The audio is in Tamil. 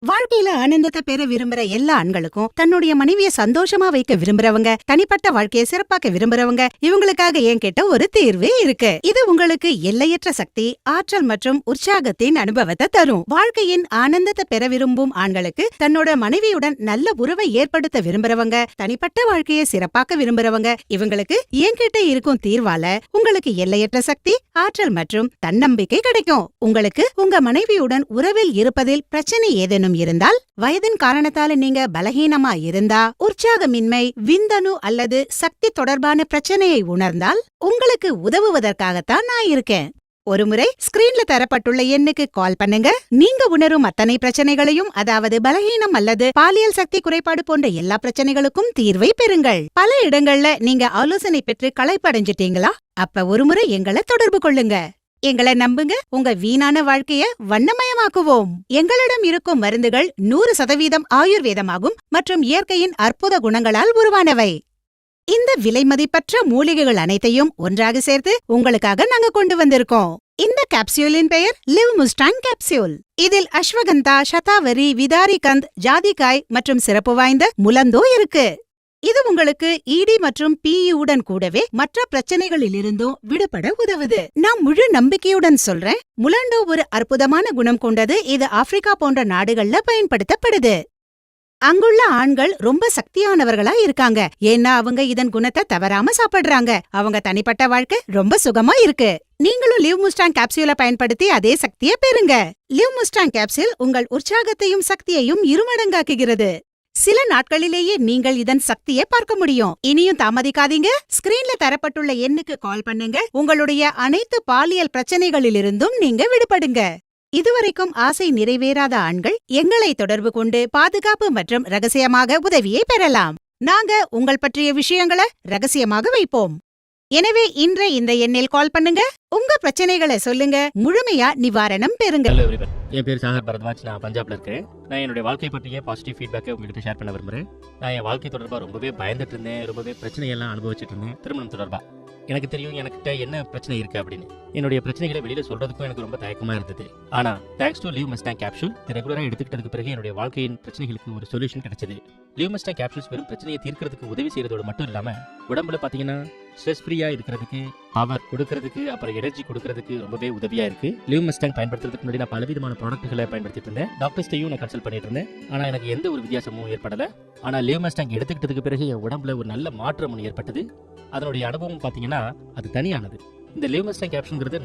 வாழ்க்கையில ஆனந்தத்தை பெற விரும்புற எல்லா ஆண்களுக்கும் தன்னுடைய மனைவிய சந்தோஷமா வைக்க விரும்புறவங்க, தனிப்பட்ட வாழ்க்கையை சிறப்பாக்க விரும்புறவங்க, இவங்களுக்காக என்கிட்ட ஒரு தீர்வே இருக்கு. இது உங்களுக்கு எல்லையற்ற சக்தி, ஆற்றல் மற்றும் உற்சாகத்தின் அனுபவத்தை தரும். வாழ்க்கையின் ஆனந்தத்தை பெற விரும்பும் ஆண்களுக்கு, தன்னோட மனைவியுடன் நல்ல உறவை ஏற்படுத்த விரும்புறவங்க, தனிப்பட்ட வாழ்க்கையை சிறப்பாக்க விரும்புறவங்க, இவங்களுக்கு என்கிட்ட இருக்கும் தீர்வால உங்களுக்கு எல்லையற்ற சக்தி, ஆற்றல் மற்றும் தன்னம்பிக்கை கிடைக்கும். உங்களுக்கு உங்க மனைவியுடன் உறவில் இருப்பதில் பிரச்சனை ஏதேனும் இருந்தால், வயதின் காரணத்தால நீங்க பலகீனமா இருந்தா, உற்சாகமின்மை, விந்தணு அல்லது சக்தி தொடர்பான பிரச்சனையை உணர்ந்தால், உங்களுக்கு உதவுவதற்காகத்தான் நான் இருக்கேன். ஒருமுறை ஸ்கிரீன்ல தரப்பட்டுள்ள எண்ணுக்கு கால் பண்ணுங்க. நீங்க உணரும் அத்தனை பிரச்சனைகளையும், அதாவது பலகீனம் அல்லது பாலியல் சக்தி குறைபாடு போன்ற எல்லா பிரச்சனைகளுக்கும் தீர்வை பெறுங்கள். பல இடங்கள்ல நீங்க ஆலோசனை பெற்று களைப்படைஞ்சிட்டீங்களா? அப்ப ஒருமுறை எங்களை தொடர்பு கொள்ளுங்க. எங்களை நம்புங்க, உங்க வீணான வாழ்க்கைய வண்ணமயமாக்குவோம். எங்களிடம் இருக்கும் மருந்துகள் 100% ஆயுர்வேதமாகும் மற்றும் இயற்கையின் அற்புத குணங்களால் உருவானவை. இந்த விலைமதிப்பற்ற மூலிகைகள் அனைத்தையும் ஒன்றாக சேர்த்து உங்களுக்காக நாங்க கொண்டு வந்திருக்கோம். இந்த கேப்சியூலின் பெயர் லிவ் முஸ்டாங் கேப்சியூல். இதில் அஸ்வகந்தா, சதாவரி, விதாரிகந்த், ஜாதிக்காய் மற்றும் சிறப்பு வாய்ந்த முலந்தோ இருக்கு. இது உங்களுக்கு இடி மற்றும் பிஇயுடன் கூடவே மற்ற பிரச்சனைகளிலிருந்தும் விடுபட உதவுது. நான் முழு நம்பிக்கையுடன் சொல்றேன், முலண்டோ ஒரு அற்புதமான குணம் கொண்டது. இது ஆப்பிரிக்கா போன்ற நாடுகள்ல பயன்படுத்தப்படுது. அங்குள்ள ஆண்கள் ரொம்ப சக்தியானவர்களா இருக்காங்க, ஏன்னா அவங்க இதன் குணத்தை தவறாம சாப்பிடுறாங்க. அவங்க தனிப்பட்ட வாழ்க்கை ரொம்ப சுகமா இருக்கு. நீங்களும் லிவ் முஸ்டாங் கேப்சியூலை பயன்படுத்தி அதே சக்தியை பெறுங்க. லிவ் முஸ்டாங் கேப்சியூல் உங்கள் உற்சாகத்தையும் சக்தியையும் இருமடங்காக்குகிறது. சில நாட்களிலேயே நீங்கள் இதன் சக்தியை பார்க்க முடியும். இனியும் தாமதிக்காதீங்க. ஸ்கிரீன்ல தரப்பட்டுள்ள எண்ணுக்கு கால் பண்ணுங்க. உங்களுடைய அனைத்து பாலியல் பிரச்சனைகளிலிருந்தும் நீங்க விடுபடுங்க. இதுவரைக்கும் ஆசை நிறைவேறாத ஆண்கள் எங்களை தொடர்பு கொண்டு பாதுகாப்பு மற்றும் ரகசியமாக உதவியை பெறலாம். நாங்க உங்கள் பற்றிய விஷயங்களை ரகசியமாக வைப்போம். எனவே இன்று இந்த எண்ணில் கால் பண்ணுங்க. உங்க பிரச்சனைகளை சொல்லுங்க, முழுமையா நிவாரணம் பெறுங்க. ஹலோ எவ்ரிவன், என் பேர் சாகர் பரத்வாஜ். நான் பஞ்சாப்ல இருக்கேன். நான் என்னுடைய வாழ்க்கை பற்றிய பாசிட்டிவ் ஃபீட்பேக்கை உங்ககிட்ட ஷேர் பண்ண விரும்புறேன். நான் என் வாழ்க்கை தொடர்பாக ரொம்பவே பயந்துட்டு இருந்தேன், ரொம்பவே பிரச்சனையெல்லாம் அனுபவிச்சுட்டு இருந்தேன். திருமணம் தொடர்பாக எனக்கு தெரியும் எனக்கிட்ட என்ன பிரச்சனை இருக்கு அப்படின்னு. என்னுடைய பிரச்சனைகளை வெளியில சொல்றதுக்கும் எனக்கு ரொம்ப தயக்கமா இருந்தது. ஆனா thanks to live Mustang capsule ரெகுலரா எடுத்துக்கிட்டதுக்கு பிறகு என்னுடைய வாழ்க்கையின் பிரச்சனைகளுக்கு ஒரு சொல்யூஷன் கிடைச்சது. லிவ் மஸ்டாங் கேப்சூல்ஸ் வெறும் பிரச்சனையை தீர்க்கிறதுக்கு உதவி செய்யறதோடு மட்டும் இல்லாம, உடம்புல பாத்தீங்கன்னா ஸ்ட்ரெஸ் ஃப்ரீயா இருக்கிறதுக்கு, பவர் கொடுக்கறதுக்கு, அப்புறம் எனர்ஜி கொடுக்கறதுக்கு ரொம்பவே உதவியா இருக்கு. லிவ் மஸ்டாங் பயன்படுத்துறதுக்கு முன்னாடி நான் பலவிதமான ப்ராடக்ட்களை பயன்படுத்திட்டு இருந்தேன். டாக்டர்ஸ்டையும் நான் கன்சல்ட் பண்ணிட்டு இருந்தேன். ஆனா எனக்கு எந்த ஒரு வித்தியாசமும் ஏற்படல. ஆனா லிவ் மஸ்டாங் எடுத்துக்கிட்டதுக்கு பிறகு என் உடம்புல ஒரு நல்ல மாற்றம் ஏற்பட்டது. அதனுடைய அனுபவம் பாத்தீங்கன்னா அது தனியானது. இந்த லிவ் மஸ்டாங் கேப்சூல்ங்கிறது